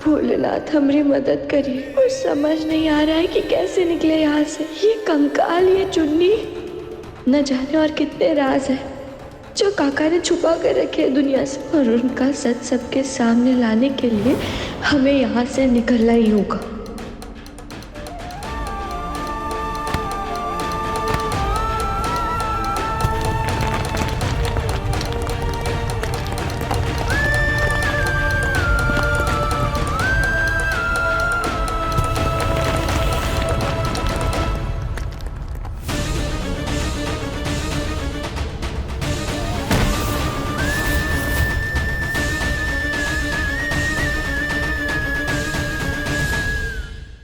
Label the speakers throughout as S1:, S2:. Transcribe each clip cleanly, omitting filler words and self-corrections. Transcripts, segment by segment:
S1: भोलेनाथ हमारी मदद करिए। कुछ समझ नहीं आ रहा है कि कैसे निकले यहाँ से। ये कंकाल, ये चुन्नी, न जाने और कितने राज है जो काका ने छुपा कर रखे हैं दुनिया से, और उनका सच सबके सामने लाने के लिए हमें यहाँ से निकलना ही होगा।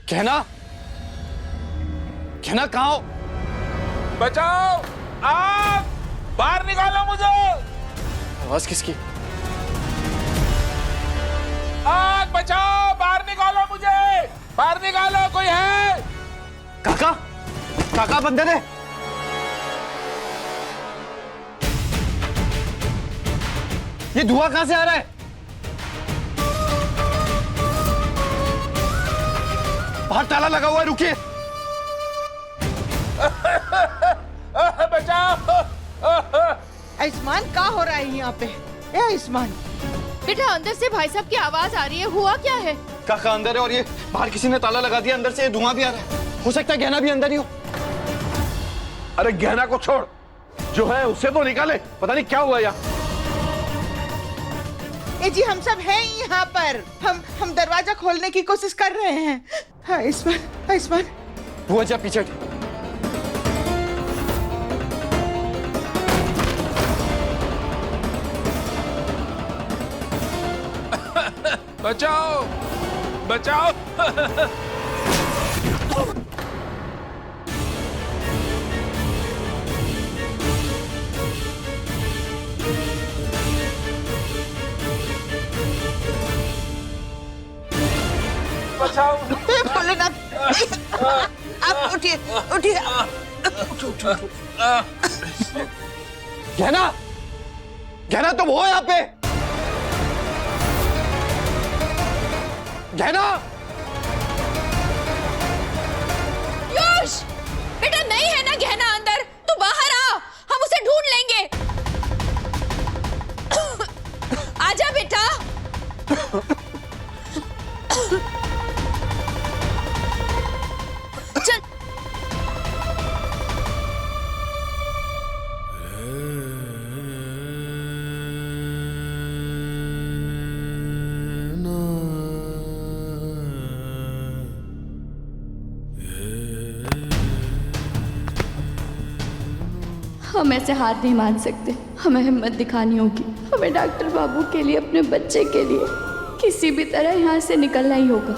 S2: कहना, कहना कहाँ हो?
S3: बचाओ! आग! बाहर निकालो मुझे!
S2: आवाज किसकी?
S3: आग! बचाओ! बाहर निकालो मुझे! बाहर निकालो, कोई है?
S2: काका, काका बंदे ने। ये धुआं कहाँ से आ रहा है? बाहर ताला लगा हुआ है, रुकिए।
S3: बचाओ!
S4: आयुष्मान, क्या हो रहा है यहाँ पे? ए आयुष्मान,
S5: बेटा अंदर से भाई साहब की आवाज आ रही है, हुआ क्या है?
S2: काका अंदर है और ये बाहर किसी ने ताला लगा दिया, अंदर से ये धुआं भी आ रहा है। हो सकता है गहना भी अंदर ही हो।
S3: अरे गहना को छोड़, जो है उससे तो निकाले। पता नहीं क्या हुआ यहाँ।
S4: ए जी, हम सब हैं यहाँ पर। हम दरवाजा खोलने की कोशिश कर रहे हैं। आयुष्मान, आयुष्मान,
S2: वो जा पीछे हट।
S3: बचाओ! बचाओ! बचाओ!
S4: भोलेनाथ, आप उठिए, उठिए।
S2: गहना, गहना तुम हो यहाँ पे? गहना!
S5: पीयूष, बेटा नहीं है ना गहना अंदर, तू बाहर आ, हम उसे ढूंढ लेंगे। आजा बेटा। चल।
S1: हम ऐसे हाथ नहीं मान सकते, हमें हिम्मत दिखानी होगी। हमें डॉक्टर बाबू के लिए, अपने बच्चे के लिए किसी भी तरह यहाँ से निकलना ही होगा।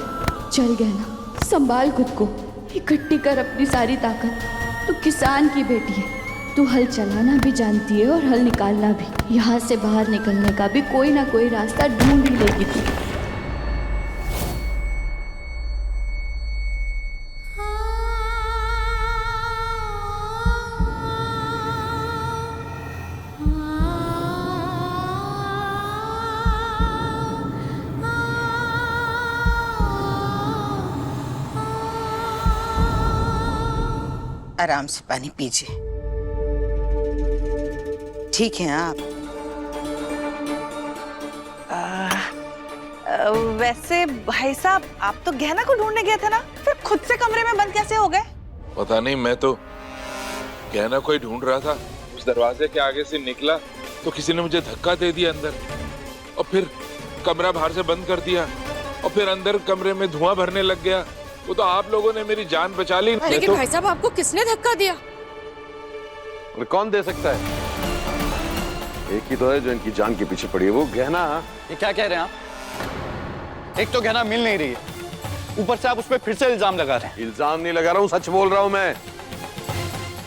S1: चल गहना, संभाल खुद को, इकट्ठी कर अपनी सारी ताकत। तू किसान की बेटी है, तू हल चलाना भी जानती है और हल निकालना भी। यहाँ से बाहर निकलने का भी कोई ना कोई रास्ता ढूंढ ही लेगी तू।
S4: आराम से पानी पीजिए। ठीक है आप?
S6: वैसे भाई साहब, आप तो गहना को ढूंढने गए थे ना, फिर खुद से कमरे में बंद कैसे हो गए?
S3: पता नहीं, मैं तो गहना को ही ढूंढ रहा था। उस दरवाजे के आगे से निकला तो किसी ने मुझे धक्का दे दिया अंदर, और फिर कमरा बाहर से बंद कर दिया, और फिर अंदर कमरे में धुआं भरने लग गया। वो तो आप लोगों ने मेरी जान बचा ली।
S5: लेकिन भाई साहब, आपको किसने धक्का दिया?
S7: और कौन दे सकता है? एक ही तो है जो इनकी जान के पीछे पड़ी है, वो गहना।
S2: ये क्या कह रहे हैं आप? एक तो गहना मिल नहीं रही है, ऊपर से आप उस पर फिर से इल्जाम लगा रहे हैं।
S7: इल्जाम नहीं लगा रहा हूँ, सच बोल रहा हूँ मैं।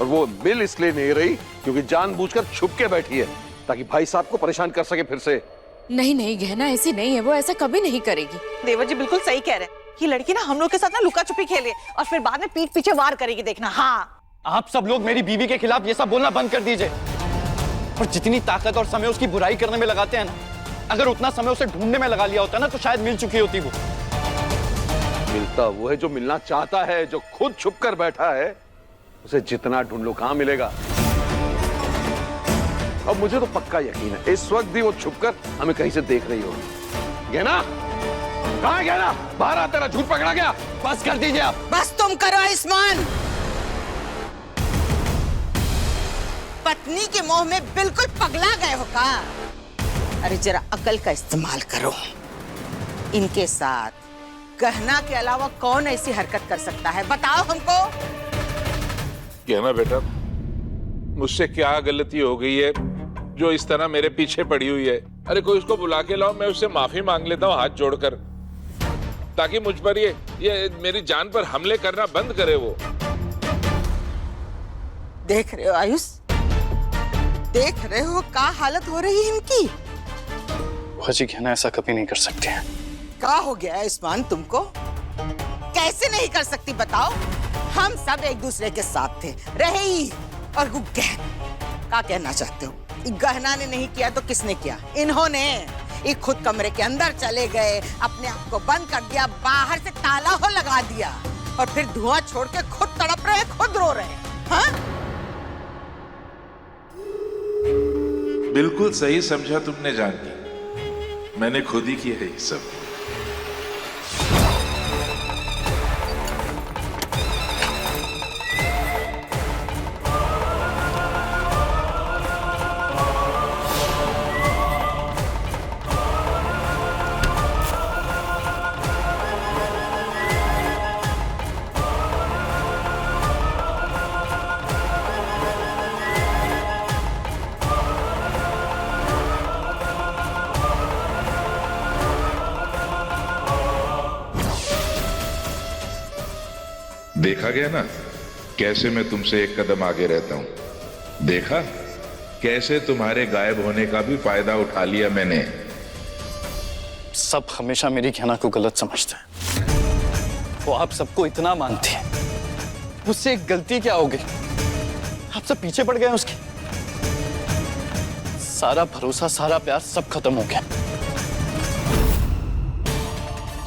S7: और वो मिल इसलिए नहीं रही क्योंकि जानबूझकर छुप के बैठी है ताकि भाई साहब को परेशान कर सके फिर से।
S5: नहीं नहीं, गहना ऐसी नहीं है, वो ऐसा कभी नहीं करेगी।
S6: देवर जी बिल्कुल सही कह रहे हैं। ये लड़की ना हम लोग के साथ ना लुका छुपी खेले और फिर बाद में पीठ पीछे वार करेगी, देखना। हाँ,
S2: आप सब लोग मेरी बीवी के खिलाफ ये सब बोलना बंद कर दीजिए। और जितनी ताकत और समय उसकी बुराई करने में लगाते हैं ना, अगर उतना समय उसे ढूंढने में लगा लिया होता ना तो शायद मिल चुकी होती वो।
S7: मिलता वो है जो मिलना चाहता है, जो खुद छुप कर बैठा है। उसे जितना ढूंढ लो कहां मिलेगा। अब मुझे तो पक्का यकीन है इस वक्त भी वो छुपकर हमें कहीं से देख रही होगी। गहना, कहां है गहना? बाहर आ, तेरा झूठ पकड़ा गया। बस कर दीजिए आप।
S4: बस तुम करो आयुष्मान। पत्नी के मोह में बिल्कुल पगला गए हो का? अरे जरा अकल का इस्तेमाल करो। इनके साथ गहना के अलावा कौन ऐसी हरकत कर सकता है, बताओ हमको।
S3: गहना बेटा, मुझसे क्या गलती हो गई है जो इस तरह मेरे पीछे पड़ी हुई है? अरे कोई उसको बुला के लाओ, मैं उससे माफी मांग लेता हूँ हाथ जोड़कर, ताकि मुझ पर ये मेरी जान पर हमले करना बंद करे वो।
S4: देख रहे हो आयुष, देख रहे हो क्या हालत हो रही है इनकी।
S2: जी गहना ऐसा कभी नहीं कर सकते हैं।
S4: क्या हो गया आयुष्मान तुमको? कैसे नहीं कर सकती बताओ? हम सब एक दूसरे के साथ थे, रहे ही। और वो क्या कहना चाहते हो? गहना ने नहीं किया तो किसने किया? इन्होंने। ये खुद कमरे के अंदर चले गए, अपने आप को बंद कर दिया, बाहर से ताला हो लगा दिया और फिर धुआं छोड़ के खुद तड़प रहे, खुद रो रहे। हाँ?
S3: बिल्कुल सही समझा तुमने जानकी, मैंने खुद ही किया है ये सब। देखा गया ना कैसे मैं तुमसे एक कदम आगे रहता हूं। देखा कैसे तुम्हारे गायब होने का भी फायदा उठा लिया मैंने।
S2: सब हमेशा मेरी गहना को गलत समझते हैं। वो आप सबको इतना मानते हैं, उससे एक गलती क्या हो गई? आप सब पीछे पड़ गए उसके। सारा भरोसा, सारा प्यार सब खत्म हो गया।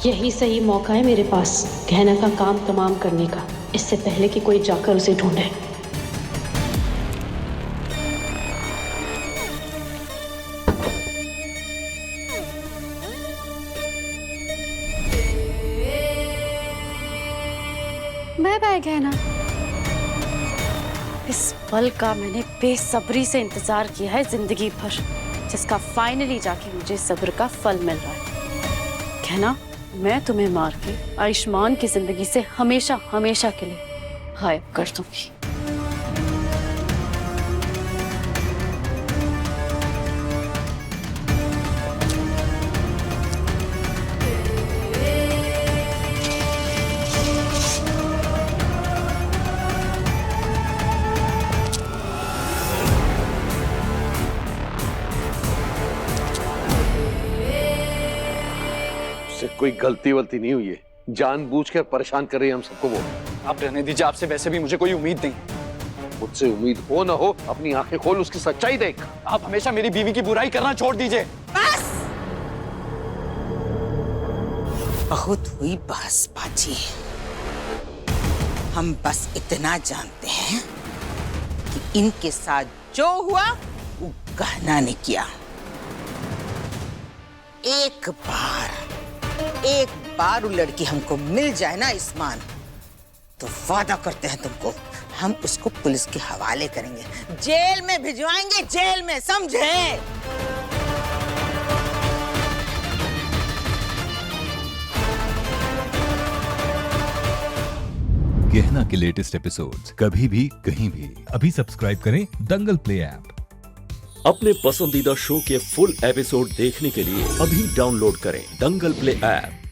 S8: यही सही मौका है मेरे पास गहना का काम तमाम करने का, इससे पहले कि कोई जाकर उसे ढूंढे।
S9: बाय बाय गहना। इस पल का मैंने बेसब्री से इंतजार किया है जिंदगी भर, जिसका फाइनली जाके मुझे सब्र का फल मिल रहा है। गहना, मैं तुम्हें मार के आयुष्मान की जिंदगी से हमेशा हमेशा के लिए गायब कर दूंगी।
S7: कोई गलती वलती नहीं हुई है, जानबूझकर परेशान कर रही है हम सबको वो।
S2: आप रहने दीजिए, आपसे वैसे भी मुझे कोई उम्मीद नहीं।
S7: मुझसे उम्मीद हो ना हो, अपनी आंखें खोल, उसकी सच्चाई देख।
S2: आप हमेशा मेरी बीवी की बुराई करना छोड़ दीजिए।
S4: बस बहुत हुई बहसबाजी। हम बस इतना जानते हैं कि इनके साथ जो हुआ वो गहना ने किया। एक बार वो लड़की हमको मिल जाए ना इस्मान, तो वादा करते हैं तुमको, हम उसको पुलिस के हवाले करेंगे, जेल में भिजवाएंगे, जेल में, समझे?
S10: गहना के लेटेस्ट एपिसोड्स कभी भी कहीं भी अभी सब्सक्राइब करें दंगल प्ले ऐप।
S11: अपने पसंदीदा शो के फुल एपिसोड देखने के लिए अभी डाउनलोड करें दंगल प्ले ऐप।